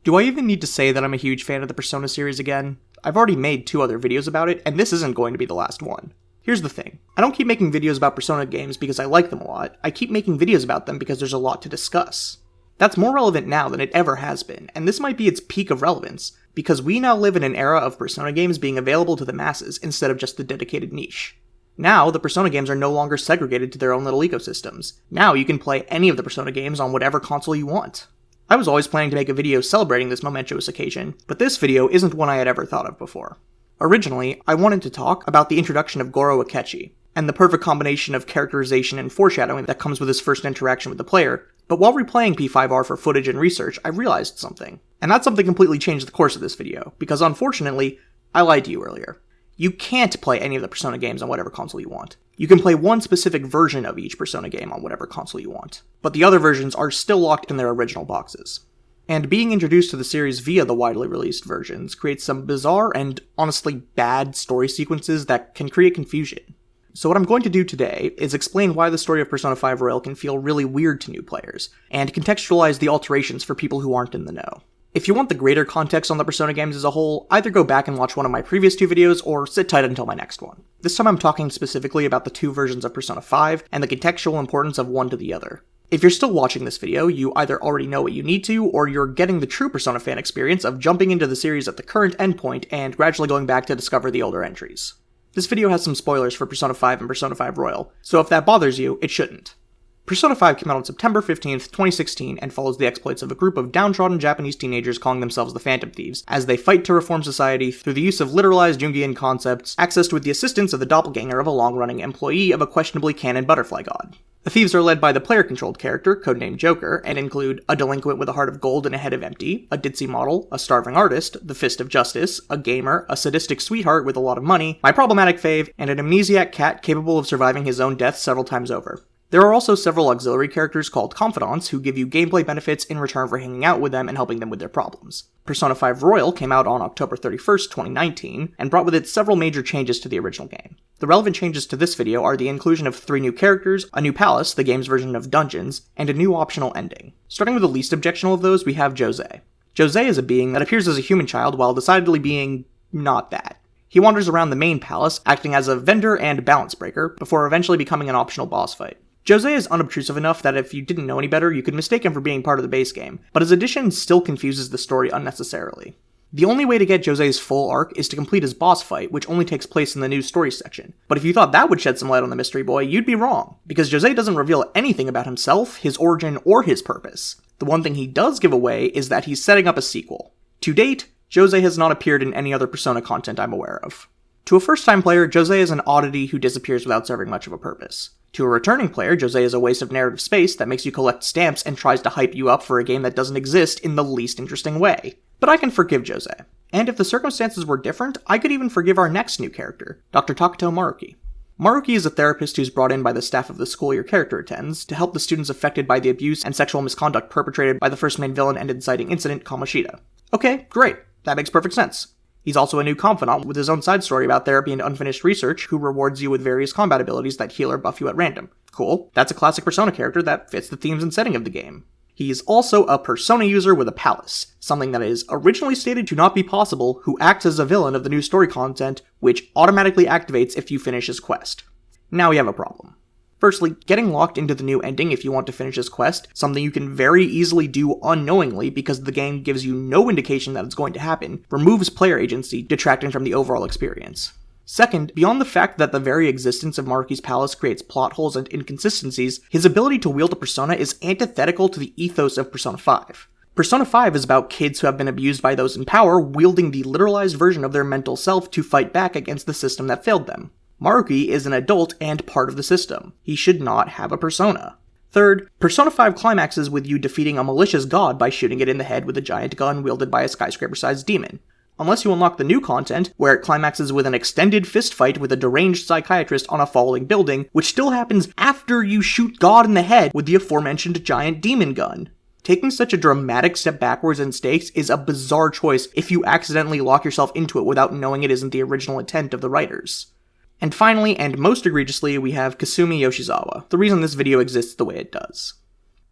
Do I even need to say that I'm a huge fan of the Persona series again? I've already made 2 other videos about it, and this isn't going to be the last one. Here's the thing. I don't keep making videos about Persona games because I like them a lot. I keep making videos about them because there's a lot to discuss. That's more relevant now than it ever has been, and this might be its peak of relevance, because we now live in an era of Persona games being available to the masses instead of just the dedicated niche. Now, the Persona games are no longer segregated to their own little ecosystems. Now you can play any of the Persona games on whatever console you want. I was always planning to make a video celebrating this momentous occasion, but this video isn't one I had ever thought of before. Originally, I wanted to talk about the introduction of Goro Akechi, and the perfect combination of characterization and foreshadowing that comes with his first interaction with the player, but while replaying P5R for footage and research, I realized something. And that something completely changed the course of this video, because unfortunately, I lied to you earlier. You can't play any of the Persona games on whatever console you want. You can play one specific version of each Persona game on whatever console you want, but the other versions are still locked in their original boxes. And being introduced to the series via the widely released versions creates some bizarre and honestly bad story sequences that can create confusion. So what I'm going to do today is explain why the story of Persona 5 Royal can feel really weird to new players, and contextualize the alterations for people who aren't in the know. If you want the greater context on the Persona games as a whole, either go back and watch one of my previous 2 videos, or sit tight until my next one. This time I'm talking specifically about the 2 versions of Persona 5, and the contextual importance of one to the other. If you're still watching this video, you either already know what you need to, or you're getting the true Persona fan experience of jumping into the series at the current endpoint and gradually going back to discover the older entries. This video has some spoilers for Persona 5 and Persona 5 Royal, so if that bothers you, it shouldn't. Persona 5 came out on September 15th, 2016, and follows the exploits of a group of downtrodden Japanese teenagers calling themselves the Phantom Thieves, as they fight to reform society through the use of literalized Jungian concepts, accessed with the assistance of the doppelganger of a long-running employee of a questionably canon butterfly god. The thieves are led by the player-controlled character, codenamed Joker, and include a delinquent with a heart of gold and a head of empty, a ditzy model, a starving artist, the fist of justice, a gamer, a sadistic sweetheart with a lot of money, my problematic fave, and an amnesiac cat capable of surviving his own death several times over. There are also several auxiliary characters called confidants who give you gameplay benefits in return for hanging out with them and helping them with their problems. Persona 5 Royal came out on October 31st, 2019, and brought with it several major changes to the original game. The relevant changes to this video are the inclusion of 3 new characters, a new palace, the game's version of dungeons, and a new optional ending. Starting with the least objectionable of those, we have Jose. Jose is a being that appears as a human child while decidedly being not that. He wanders around the main palace, acting as a vendor and balance breaker, before eventually becoming an optional boss fight. Jose is unobtrusive enough that if you didn't know any better, you could mistake him for being part of the base game, but his addition still confuses the story unnecessarily. The only way to get Jose's full arc is to complete his boss fight, which only takes place in the new story section. But if you thought that would shed some light on the mystery boy, you'd be wrong, because Jose doesn't reveal anything about himself, his origin, or his purpose. The one thing he does give away is that he's setting up a sequel. To date, Jose has not appeared in any other Persona content I'm aware of. To a first-time player, Jose is an oddity who disappears without serving much of a purpose. To a returning player, Jose is a waste of narrative space that makes you collect stamps and tries to hype you up for a game that doesn't exist in the least interesting way. But I can forgive Jose. And if the circumstances were different, I could even forgive our next new character, Dr. Takuto Maruki. Maruki is a therapist who's brought in by the staff of the school your character attends to help the students affected by the abuse and sexual misconduct perpetrated by the first main villain and inciting incident, Kamoshida. Okay, great. That makes perfect sense. He's also a new confidant with his own side story about therapy and unfinished research who rewards you with various combat abilities that heal or buff you at random. Cool. That's a classic Persona character that fits the themes and setting of the game. He's also a Persona user with a palace, something that is originally stated to not be possible, who acts as a villain of the new story content, which automatically activates if you finish his quest. Now we have a problem. Firstly, getting locked into the new ending if you want to finish this quest, something you can very easily do unknowingly because the game gives you no indication that it's going to happen, removes player agency, detracting from the overall experience. Second, beyond the fact that the very existence of Maruki's palace creates plot holes and inconsistencies, his ability to wield a persona is antithetical to the ethos of Persona 5. Persona 5 is about kids who have been abused by those in power wielding the literalized version of their mental self to fight back against the system that failed them. Maruki is an adult and part of the system. He should not have a persona. Third, Persona 5 climaxes with you defeating a malicious god by shooting it in the head with a giant gun wielded by a skyscraper-sized demon. Unless you unlock the new content, where it climaxes with an extended fistfight with a deranged psychiatrist on a falling building, which still happens after you shoot God in the head with the aforementioned giant demon gun. Taking such a dramatic step backwards in stakes is a bizarre choice if you accidentally lock yourself into it without knowing it isn't the original intent of the writers. And finally, and most egregiously, we have Kasumi Yoshizawa, the reason this video exists the way it does.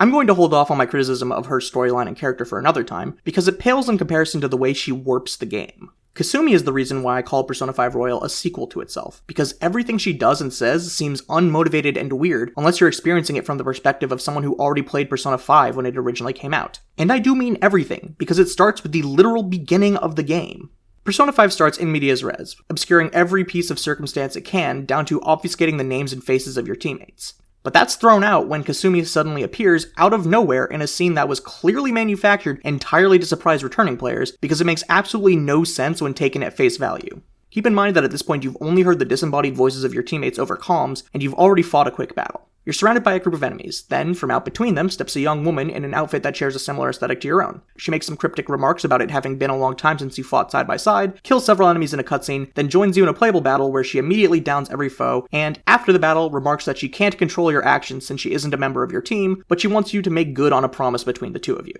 I'm going to hold off on my criticism of her storyline and character for another time, because it pales in comparison to the way she warps the game. Kasumi is the reason why I call Persona 5 Royal a sequel to itself, because everything she does and says seems unmotivated and weird unless you're experiencing it from the perspective of someone who already played Persona 5 when it originally came out. And I do mean everything, because it starts with the literal beginning of the game. Persona 5 starts in medias res, obscuring every piece of circumstance it can down to obfuscating the names and faces of your teammates. But that's thrown out when Kasumi suddenly appears out of nowhere in a scene that was clearly manufactured entirely to surprise returning players, because it makes absolutely no sense when taken at face value. Keep in mind that at this point you've only heard the disembodied voices of your teammates over comms, and you've already fought a quick battle. You're surrounded by a group of enemies, then from out between them steps a young woman in an outfit that shares a similar aesthetic to your own. She makes some cryptic remarks about it having been a long time since you fought side by side, kills several enemies in a cutscene, then joins you in a playable battle where she immediately downs every foe, and after the battle remarks that she can't control your actions since she isn't a member of your team, but she wants you to make good on a promise between the two of you.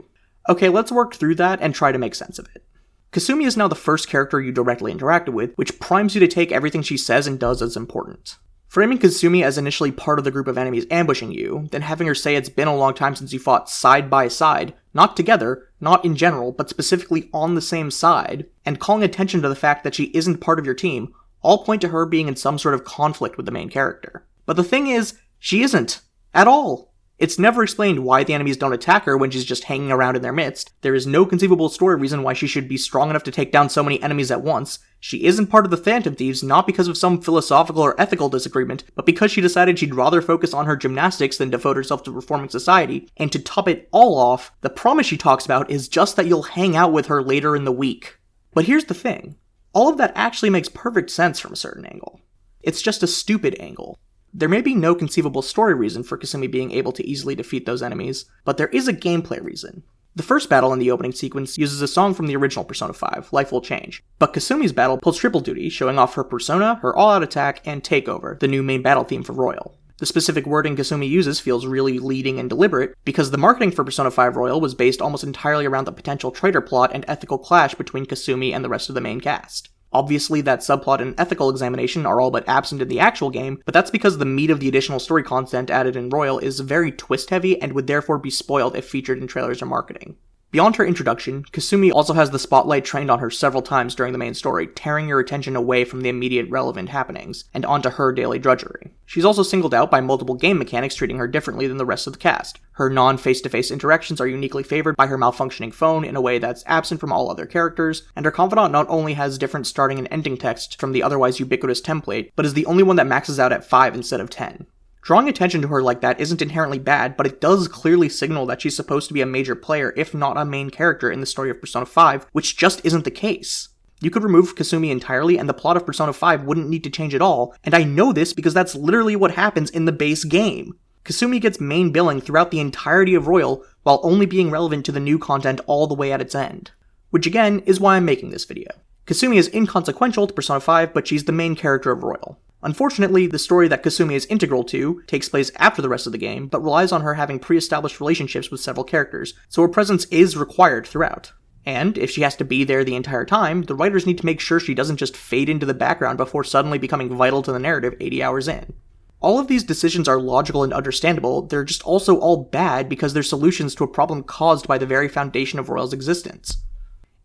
Okay, let's work through that and try to make sense of it. Kasumi is now the first character you directly interacted with, which primes you to take everything she says and does as important. Framing Kasumi as initially part of the group of enemies ambushing you, then having her say it's been a long time since you fought side by side, not together, not in general, but specifically on the same side, and calling attention to the fact that she isn't part of your team, all point to her being in some sort of conflict with the main character. But the thing is, she isn't. At all. It's never explained why the enemies don't attack her when she's just hanging around in their midst. There is no conceivable story reason why she should be strong enough to take down so many enemies at once. She isn't part of the Phantom Thieves not because of some philosophical or ethical disagreement, but because she decided she'd rather focus on her gymnastics than devote herself to reforming society. And to top it all off, the promise she talks about is just that you'll hang out with her later in the week. But here's the thing. All of that actually makes perfect sense from a certain angle. It's just a stupid angle. There may be no conceivable story reason for Kasumi being able to easily defeat those enemies, but there is a gameplay reason. The first battle in the opening sequence uses a song from the original Persona 5, Life Will Change, but Kasumi's battle pulls triple duty, showing off her persona, her all-out attack, and takeover, the new main battle theme for Royal. The specific wording Kasumi uses feels really leading and deliberate, because the marketing for Persona 5 Royal was based almost entirely around the potential traitor plot and ethical clash between Kasumi and the rest of the main cast. Obviously, that subplot and ethical examination are all but absent in the actual game, but that's because the meat of the additional story content added in Royal is very twist-heavy and would therefore be spoiled if featured in trailers or marketing. Beyond her introduction, Kasumi also has the spotlight trained on her several times during the main story, tearing your attention away from the immediate relevant happenings, and onto her daily drudgery. She's also singled out by multiple game mechanics treating her differently than the rest of the cast. Her non-face-to-face interactions are uniquely favored by her malfunctioning phone in a way that's absent from all other characters, and her confidant not only has different starting and ending text from the otherwise ubiquitous template, but is the only one that maxes out at 5 instead of 10. Drawing attention to her like that isn't inherently bad, but it does clearly signal that she's supposed to be a major player, if not a main character in the story of Persona 5, which just isn't the case. You could remove Kasumi entirely and the plot of Persona 5 wouldn't need to change at all, and I know this because that's literally what happens in the base game. Kasumi gets main billing throughout the entirety of Royal, while only being relevant to the new content all the way at its end. Which again, is why I'm making this video. Kasumi is inconsequential to Persona 5, but she's the main character of Royal. Unfortunately, the story that Kasumi is integral to takes place after the rest of the game, but relies on her having pre-established relationships with several characters, so her presence is required throughout. And, if she has to be there the entire time, the writers need to make sure she doesn't just fade into the background before suddenly becoming vital to the narrative 80 hours in. All of these decisions are logical and understandable, they're just also all bad because they're solutions to a problem caused by the very foundation of Royal's existence.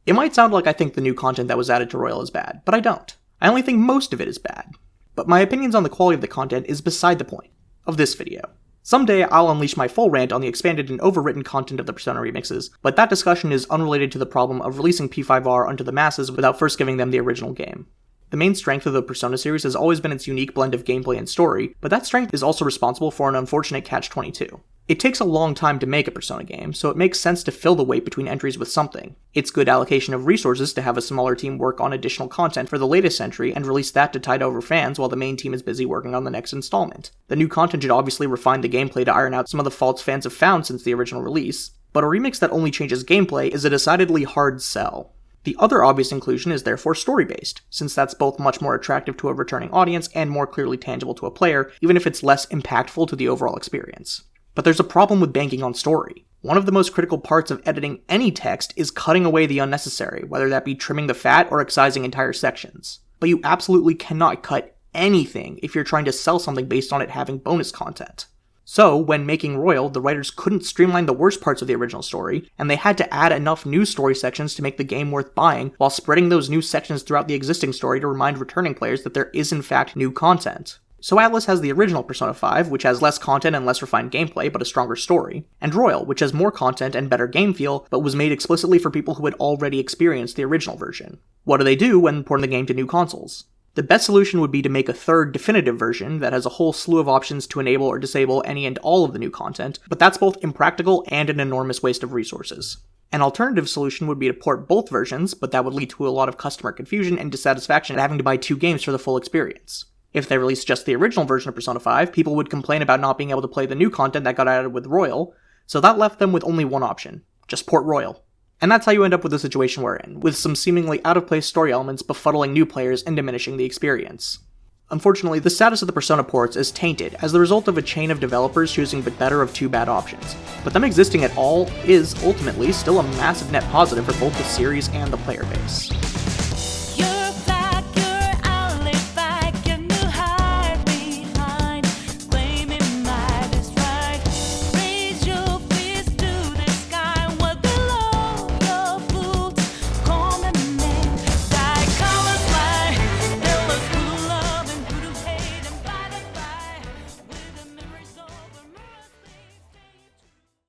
It might sound like I think the new content that was added to Royal is bad, but I don't. I only think most of it is bad. But my opinions on the quality of the content is beside the point of this video. Someday I'll unleash my full rant on the expanded and overwritten content of the Persona remixes, but that discussion is unrelated to the problem of releasing P5R onto the masses without first giving them the original game. The main strength of the Persona series has always been its unique blend of gameplay and story, but that strength is also responsible for an unfortunate catch-22. It takes a long time to make a Persona game, so it makes sense to fill the wait between entries with something. It's good allocation of resources to have a smaller team work on additional content for the latest entry and release that to tide over fans while the main team is busy working on the next installment. The new content should obviously refine the gameplay to iron out some of the faults fans have found since the original release, but a remix that only changes gameplay is a decidedly hard sell. The other obvious inclusion is therefore story-based, since that's both much more attractive to a returning audience and more clearly tangible to a player, even if it's less impactful to the overall experience. But there's a problem with banking on story. One of the most critical parts of editing any text is cutting away the unnecessary, whether that be trimming the fat or excising entire sections. But you absolutely cannot cut anything if you're trying to sell something based on it having bonus content. So, when making Royal, the writers couldn't streamline the worst parts of the original story, and they had to add enough new story sections to make the game worth buying, while spreading those new sections throughout the existing story to remind returning players that there is in fact new content. So Atlus has the original Persona 5, which has less content and less refined gameplay, but a stronger story, and Royal, which has more content and better game feel, but was made explicitly for people who had already experienced the original version. What do when porting the game to new consoles? The best solution would be to make a third, definitive version that has a whole slew of options to enable or disable any and all of the new content, but that's both impractical and an enormous waste of resources. An alternative solution would be to port both versions, but that would lead to a lot of customer confusion and dissatisfaction at having to buy two games for the full experience. If they released just the original version of Persona 5, people would complain about not being able to play the new content that got added with Royal, so that left them with only one option: just port Royal. And that's how you end up with the situation we're in, with some seemingly out-of-place story elements befuddling new players and diminishing the experience. Unfortunately, the status of the Persona ports is tainted as the result of a chain of developers choosing the better of two bad options, but them existing at all is, ultimately, still a massive net positive for both the series and the player base.